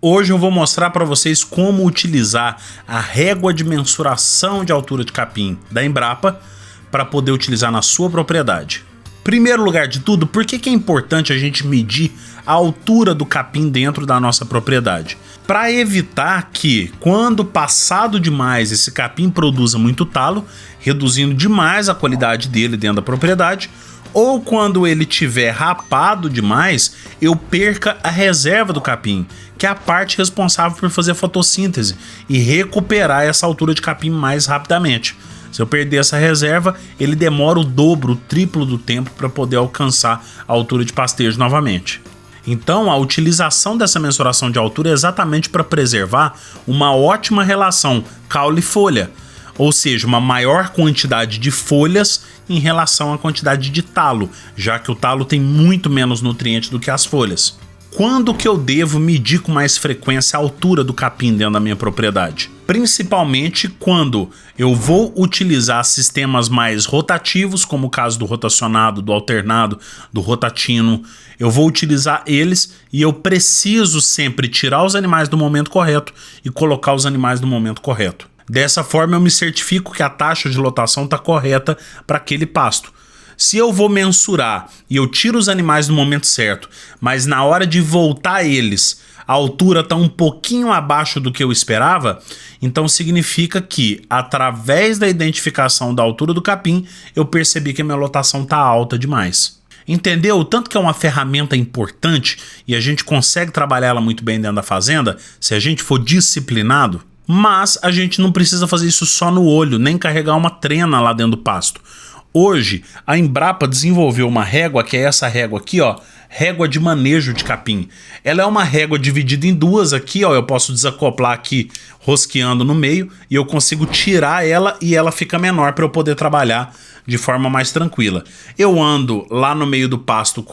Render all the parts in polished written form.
Hoje eu vou mostrar para vocês como utilizar a régua de mensuração de altura de capim da Embrapa para poder utilizar na sua propriedade. Primeiro lugar de tudo, por que é importante a gente medir a altura do capim dentro da nossa propriedade? Para evitar que, quando passado demais, esse capim produza muito talo, reduzindo demais a qualidade dele dentro da propriedade, ou quando ele tiver rapado demais, eu perca a reserva do capim, que é a parte responsável por fazer fotossíntese e recuperar essa altura de capim mais rapidamente. Se eu perder essa reserva, ele demora o dobro, o triplo do tempo para poder alcançar a altura de pastejo novamente. Então, a utilização dessa mensuração de altura é exatamente para preservar uma ótima relação caule-folha, ou seja, uma maior quantidade de folhas em relação à quantidade de talo, já que o talo tem muito menos nutrientes do que as folhas. Quando que eu devo medir com mais frequência a altura do capim dentro da minha propriedade? Principalmente quando eu vou utilizar sistemas mais rotativos, como o caso do rotacionado, do alternado, do rotatino. Eu vou utilizar eles e eu preciso sempre tirar os animais do momento correto e colocar os animais no momento correto. Dessa forma eu me certifico que a taxa de lotação está correta para aquele pasto. Se eu vou mensurar e eu tiro os animais no momento certo, mas na hora de voltar eles, a altura está um pouquinho abaixo do que eu esperava, então significa que, através da identificação da altura do capim, eu percebi que a minha lotação está alta demais. Entendeu o tanto que é uma ferramenta importante e a gente consegue trabalhar ela muito bem dentro da fazenda se a gente for disciplinado? Mas a gente não precisa fazer isso só no olho, nem carregar uma trena lá dentro do pasto. Hoje, a Embrapa desenvolveu uma régua, que é essa régua aqui, ó, régua de manejo de capim. Ela é uma régua dividida em duas aqui, ó, eu posso desacoplar aqui rosqueando no meio e eu consigo tirar ela e ela fica menor para eu poder trabalhar de forma mais tranquila. Eu ando lá no meio do pasto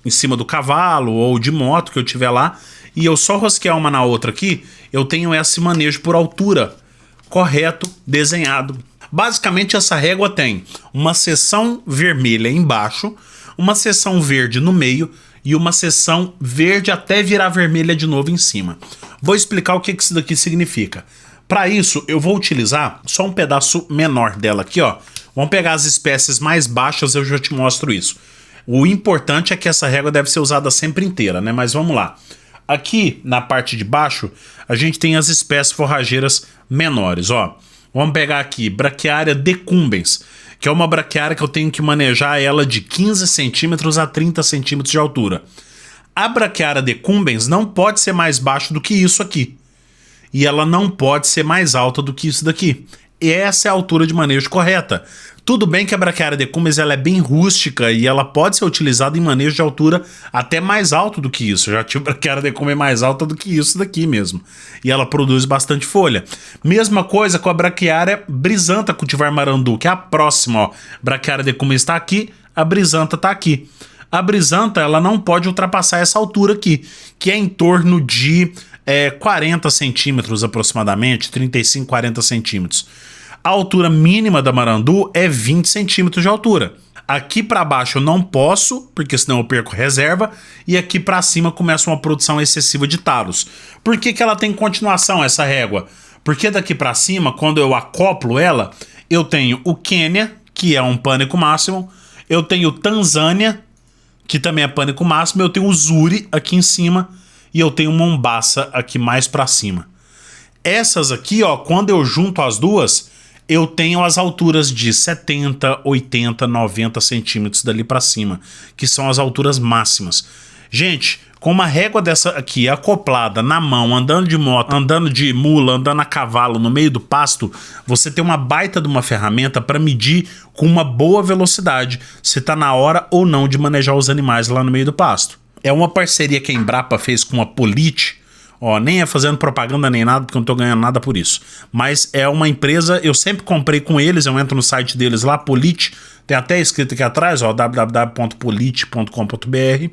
em cima do cavalo ou de moto que eu tiver lá e eu só rosquear uma na outra aqui, eu tenho esse manejo por altura correto, desenhado. Basicamente essa régua tem uma seção vermelha embaixo, uma seção verde no meio e uma seção verde até virar vermelha de novo em cima. Vou explicar o que isso daqui significa. Para isso eu vou utilizar só um pedaço menor dela aqui, ó. Vamos pegar as espécies mais baixas, eu já te mostro isso. O importante é que essa régua deve ser usada sempre inteira, né? Mas vamos lá. Aqui na parte de baixo a gente tem as espécies forrageiras menores, ó. Vamos pegar aqui, Braquiária decumbens, que é uma braquiária que eu tenho que manejar ela de 15 centímetros a 30 centímetros de altura. A Braquiária decumbens não pode ser mais baixo do que isso aqui. E ela não pode ser mais alta do que isso daqui. E essa é a altura de manejo correta. Tudo bem que a Braquiária decumbens ela é bem rústica e ela pode ser utilizada em manejo de altura até mais alto do que isso. Eu já tive Braquiária decumbens mais alta do que isso daqui mesmo. E ela produz bastante folha. Mesma coisa com a Braquiária brisanta cultivar marandu, que é a próxima, ó. Braquiária decumbens está aqui, a brisanta está aqui. A brisanta ela não pode ultrapassar essa altura aqui, que é em torno de 40 centímetros aproximadamente, 35, 40 centímetros. A altura mínima da marandu é 20 centímetros de altura. Aqui para baixo eu não posso, porque senão eu perco reserva, e aqui para cima começa uma produção excessiva de talos. Por que ela tem continuação, essa régua? Porque daqui para cima, quando eu acoplo ela, eu tenho o Quênia, que é um pânico máximo, eu tenho Tanzânia, que também é pânico máximo, eu tenho o Zuri aqui em cima, e eu tenho Mombaça aqui mais para cima. Essas aqui, ó, quando eu junto as duas, eu tenho as alturas de 70, 80, 90 centímetros dali para cima, que são as alturas máximas. Gente, com uma régua dessa aqui acoplada na mão, andando de moto, andando de mula, andando a cavalo no meio do pasto, você tem uma baita de uma ferramenta para medir com uma boa velocidade se está na hora ou não de manejar os animais lá no meio do pasto. É uma parceria que a Embrapa fez com a Polite. Ó, nem é fazendo propaganda nem nada, porque eu não tô ganhando nada por isso. Mas é uma empresa, eu sempre comprei com eles, eu entro no site deles lá, Polite, Tem até escrito aqui atrás, ó, www.polite.com.br,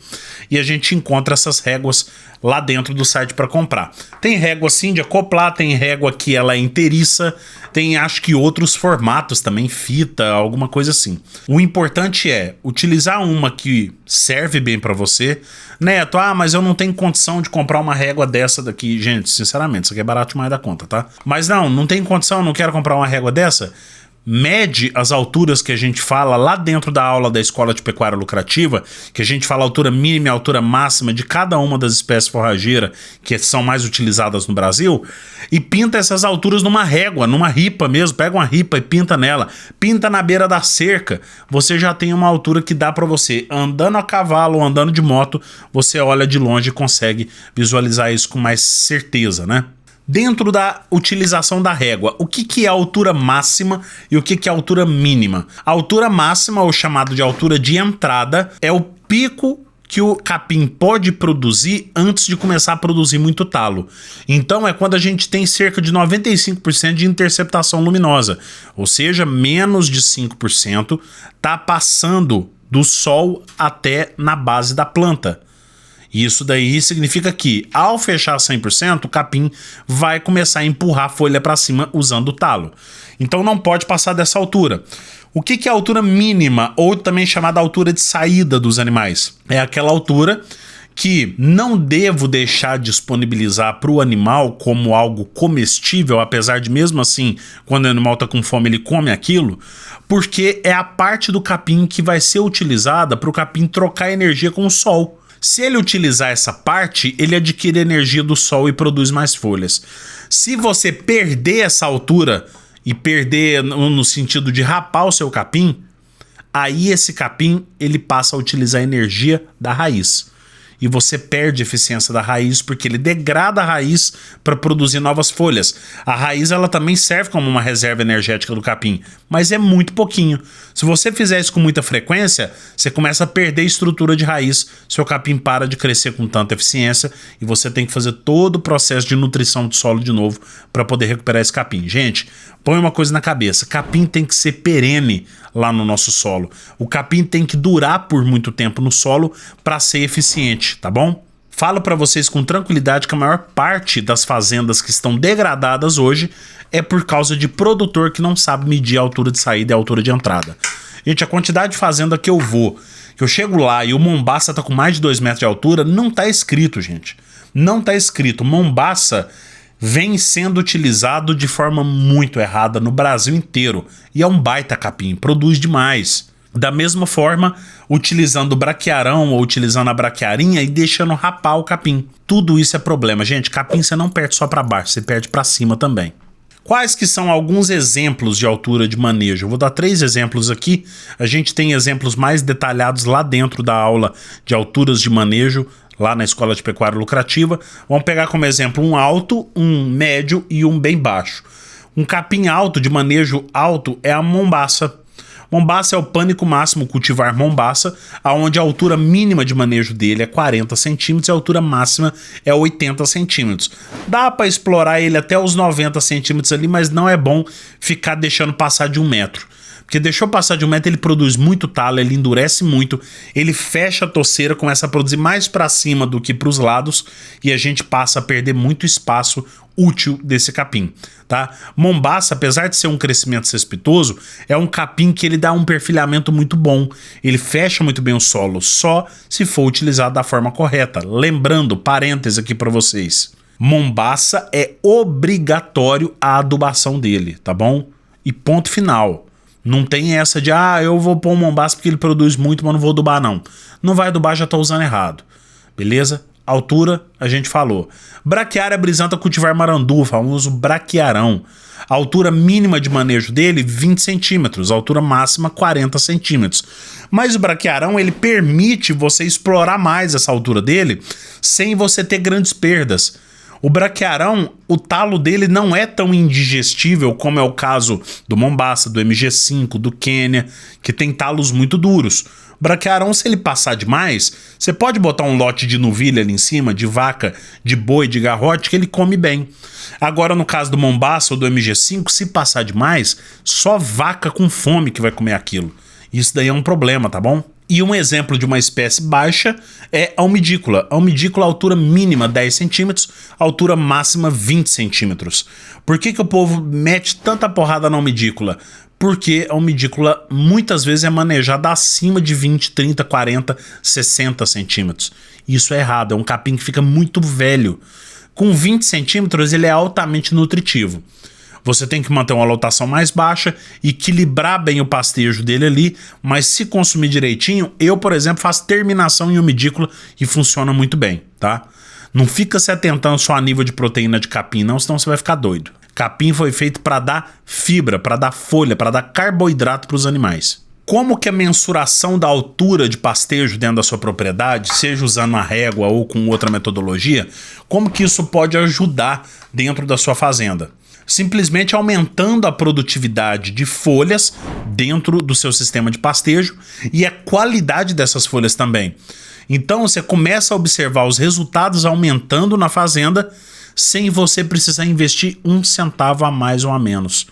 e a gente encontra essas réguas lá dentro do site para comprar. Tem régua assim de acoplar, tem régua que ela é inteiriça, tem acho que outros formatos também, fita, alguma coisa assim. O importante é utilizar uma que serve bem para você. Neto, mas eu não tenho condição de comprar uma régua dessa daqui. Gente, sinceramente, isso aqui é barato demais da conta, tá? Mas não tem condição, não quero comprar uma régua dessa. Mede as alturas que a gente fala lá dentro da aula da Escola de Pecuária Lucrativa, que a gente fala a altura mínima e a altura máxima de cada uma das espécies forrageiras que são mais utilizadas no Brasil, e pinta essas alturas numa régua, numa ripa mesmo, pega uma ripa e pinta nela, pinta na beira da cerca, você já tem uma altura que dá para você, andando a cavalo ou andando de moto, você olha de longe e consegue visualizar isso com mais certeza, né? Dentro da utilização da régua, o que é a altura máxima e o que é a altura mínima? A altura máxima, ou chamado de altura de entrada, é o pico que o capim pode produzir antes de começar a produzir muito talo. Então é quando a gente tem cerca de 95% de interceptação luminosa, ou seja, menos de 5% está passando do sol até na base da planta. Isso daí significa que, ao fechar 100%, o capim vai começar a empurrar a folha para cima usando o talo. Então não pode passar dessa altura. O que é a altura mínima, ou também chamada altura de saída dos animais? É aquela altura que não devo deixar disponibilizar para o animal como algo comestível, apesar de mesmo assim, quando o animal está com fome, ele come aquilo, porque é a parte do capim que vai ser utilizada para o capim trocar energia com o sol. Se ele utilizar essa parte, ele adquire energia do sol e produz mais folhas. Se você perder essa altura, e perder no sentido de rapar o seu capim, aí esse capim ele passa a utilizar a energia da raiz. E você perde a eficiência da raiz porque ele degrada a raiz para produzir novas folhas. A raiz ela também serve como uma reserva energética do capim, mas é muito pouquinho. Se você fizer isso com muita frequência, você começa a perder a estrutura de raiz, seu capim para de crescer com tanta eficiência e você tem que fazer todo o processo de nutrição do solo de novo para poder recuperar esse capim. Gente, põe uma coisa na cabeça, capim tem que ser perene lá no nosso solo. O capim tem que durar por muito tempo no solo para ser eficiente, tá bom? Falo para vocês com tranquilidade que a maior parte das fazendas que estão degradadas hoje é por causa de produtor que não sabe medir a altura de saída e a altura de entrada. Gente, a quantidade de fazenda que eu chego lá e o mombaça tá com mais de 2 metros de altura, não tá escrito, gente. Não tá escrito. Mombaça vem sendo utilizado de forma muito errada no Brasil inteiro. E é um baita capim, produz demais. Da mesma forma, utilizando o braquiarão ou utilizando a braquiarinha e deixando rapar o capim. Tudo isso é problema. Gente, capim você não perde só para baixo, você perde para cima também. Quais que são alguns exemplos de altura de manejo? Eu vou dar 3 exemplos aqui. A gente tem exemplos mais detalhados lá dentro da aula de alturas de manejo, lá na Escola de Pecuária Lucrativa. Vamos pegar como exemplo um alto, um médio e um bem baixo. Um capim alto, de manejo alto, é a mombaça. Mombaça é o pânico máximo cultivar mombaça, onde a altura mínima de manejo dele é 40 centímetros e a altura máxima é 80 centímetros. Dá para explorar ele até os 90 centímetros ali, mas não é bom ficar deixando passar de 1 metro. Porque deixou passar de 1 metro, ele produz muito talo, ele endurece muito, ele fecha a toceira, começa a produzir mais para cima do que para os lados e a gente passa a perder muito espaço útil desse capim, tá? Mombaça, apesar de ser um crescimento cespitoso, é um capim que ele dá um perfilhamento muito bom, ele fecha muito bem o solo, só se for utilizado da forma correta. Lembrando, parênteses aqui para vocês, mombaça é obrigatório a adubação dele, tá bom? E ponto final. Não tem essa de, eu vou pôr um mombaça porque ele produz muito, mas não vou adubar não. Não vai adubar, já tá usando errado. Beleza? Altura, a gente falou. Braquiária brisanta cultivar marandu, famoso braquiarão. A altura mínima de manejo dele, 20 centímetros. A altura máxima, 40 centímetros. Mas o braquiarão, ele permite você explorar mais essa altura dele sem você ter grandes perdas. O braquiarão, o talo dele não é tão indigestível como é o caso do mombaça, do MG5, do Quênia, que tem talos muito duros. O braquiarão, se ele passar demais, você pode botar um lote de novilha ali em cima, de vaca, de boi, de garrote, que ele come bem. Agora, no caso do mombaça ou do MG5, se passar demais, só vaca com fome que vai comer aquilo. Isso daí é um problema, tá bom? E um exemplo de uma espécie baixa é a umidícula. A umidícula, altura mínima 10 centímetros, altura máxima 20 centímetros. Por que o povo mete tanta porrada na umidícula? Porque a umidícula muitas vezes é manejada acima de 20, 30, 40, 60 centímetros. Isso é errado, é um capim que fica muito velho. Com 20 centímetros ele é altamente nutritivo. Você tem que manter uma lotação mais baixa, equilibrar bem o pastejo dele ali, mas se consumir direitinho, eu, por exemplo, faço terminação em umidícula e funciona muito bem, tá? Não fica se atentando só a nível de proteína de capim, não, senão você vai ficar doido. Capim foi feito para dar fibra, para dar folha, para dar carboidrato para os animais. Como que a mensuração da altura de pastejo dentro da sua propriedade, seja usando a régua ou com outra metodologia, como que isso pode ajudar dentro da sua fazenda? Simplesmente aumentando a produtividade de folhas dentro do seu sistema de pastejo e a qualidade dessas folhas também. Então você começa a observar os resultados aumentando na fazenda sem você precisar investir 1 centavo a mais ou a menos.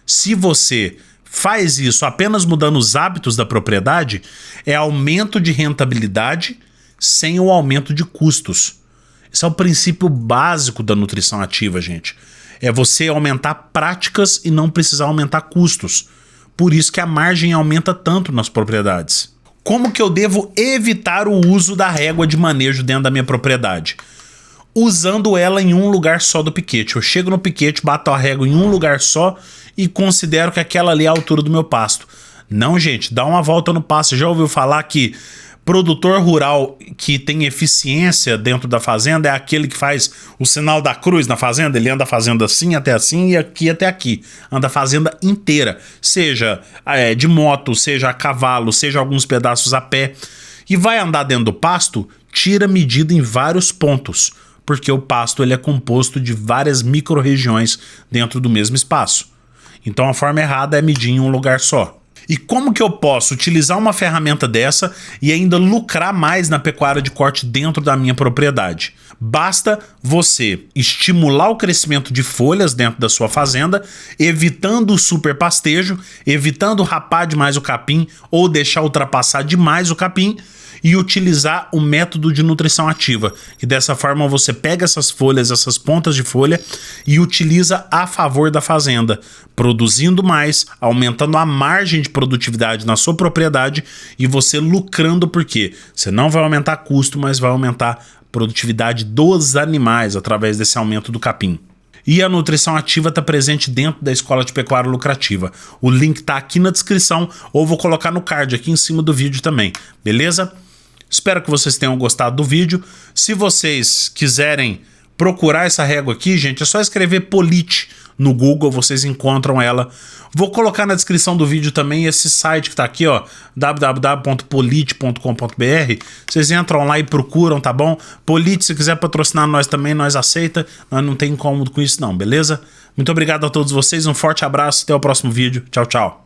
Se você faz isso apenas mudando os hábitos da propriedade, é aumento de rentabilidade sem o aumento de custos. Esse é o princípio básico da nutrição ativa, gente. É você aumentar práticas e não precisar aumentar custos. Por isso que a margem aumenta tanto nas propriedades. Como que eu devo evitar o uso da régua de manejo dentro da minha propriedade? Usando ela em um lugar só do piquete. Eu chego no piquete, bato a régua em um lugar só e considero que aquela ali é a altura do meu pasto. Não, gente, dá uma volta no pasto. Já ouviu falar que produtor rural que tem eficiência dentro da fazenda é aquele que faz o sinal da cruz na fazenda? Ele anda a fazenda assim até assim e aqui até aqui. Anda a fazenda inteira, seja de moto, seja a cavalo, seja alguns pedaços a pé. E vai andar dentro do pasto, tira medida em vários pontos, porque o pasto ele é composto de várias micro-regiões dentro do mesmo espaço. Então a forma errada é medir em um lugar só. E como que eu posso utilizar uma ferramenta dessa e ainda lucrar mais na pecuária de corte dentro da minha propriedade? Basta você estimular o crescimento de folhas dentro da sua fazenda, evitando o superpastejo, evitando rapar demais o capim ou deixar ultrapassar demais o capim, e utilizar o método de nutrição ativa, que dessa forma você pega essas folhas, essas pontas de folha e utiliza a favor da fazenda, produzindo mais, aumentando a margem de produtividade na sua propriedade e você lucrando, porque você não vai aumentar custo, mas vai aumentar a produtividade dos animais através desse aumento do capim. E a nutrição ativa está presente dentro da Escola de Pecuária Lucrativa. O link está aqui na descrição ou vou colocar no card aqui em cima do vídeo também, beleza? Espero que vocês tenham gostado do vídeo. Se vocês quiserem procurar essa régua aqui, gente, é só escrever Polite no Google, vocês encontram ela. Vou colocar na descrição do vídeo também esse site que tá aqui, ó, www.polite.com.br. Vocês entram lá e procuram, tá bom? Polite, se quiser patrocinar nós também, nós aceita. Nós não tem incômodo com isso não, beleza? Muito obrigado a todos vocês, um forte abraço, até o próximo vídeo. Tchau, tchau.